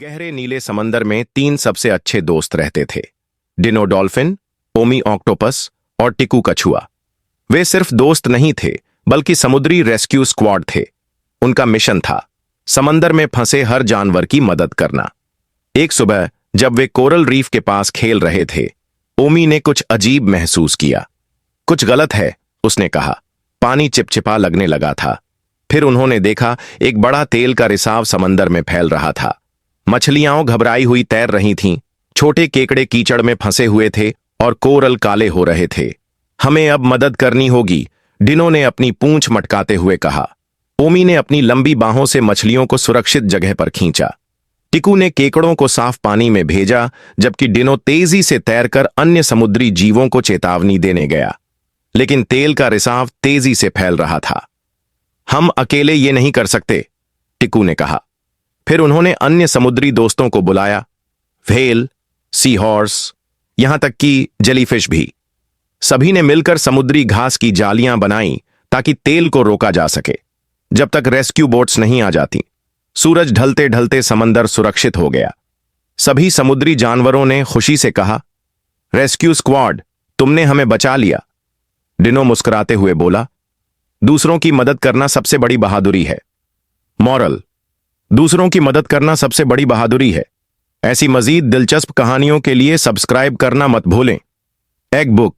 गहरे नीले समंदर में तीन सबसे अच्छे दोस्त रहते थे। डिनो डॉल्फिन, ओमी ऑक्टोपस और टिकू कछुआ। वे सिर्फ दोस्त नहीं थे बल्कि समुद्री रेस्क्यू स्क्वाड थे। उनका मिशन था समंदर में फंसे हर जानवर की मदद करना। एक सुबह जब वे कोरल रीफ के पास खेल रहे थे, ओमी ने कुछ अजीब महसूस किया। कुछ गलत है, उसने कहा। पानी चिपचिपा लगने लगा था। फिर उन्होंने देखा एक बड़ा तेल का रिसाव समंदर में फैल रहा था। मछलियां घबराई हुई तैर रही थीं, छोटे केकड़े कीचड़ में फंसे हुए थे और कोरल काले हो रहे थे। हमें अब मदद करनी होगी, डिनो ने अपनी पूंछ मटकाते हुए कहा। ओमी ने अपनी लंबी बाहों से मछलियों को सुरक्षित जगह पर खींचा। टिकू ने केकड़ों को साफ पानी में भेजा, जबकि डिनो तेजी से तैरकर अन्य समुद्री जीवों को चेतावनी देने गया। लेकिन तेल का रिसाव तेजी से फैल रहा था। हम अकेले ये नहीं कर सकते, टिकू ने कहा। फिर उन्होंने अन्य समुद्री दोस्तों को बुलाया, व्हेल, सी हॉर्स, यहां तक कि जेलीफिश भी। सभी ने मिलकर समुद्री घास की जालियां बनाई ताकि तेल को रोका जा सके जब तक रेस्क्यू बोट्स नहीं आ जाती। सूरज ढलते ढलते समंदर सुरक्षित हो गया। सभी समुद्री जानवरों ने खुशी से कहा, रेस्क्यू स्क्वाड, तुमने हमें बचा लिया। डिनो मुस्कुराते हुए बोला, दूसरों की मदद करना सबसे बड़ी बहादुरी है। मॉरल, दूसरों की मदद करना सबसे बड़ी बहादुरी है। ऐसी मजीद दिलचस्प कहानियों के लिए सब्सक्राइब करना मत भूलें। Egg book.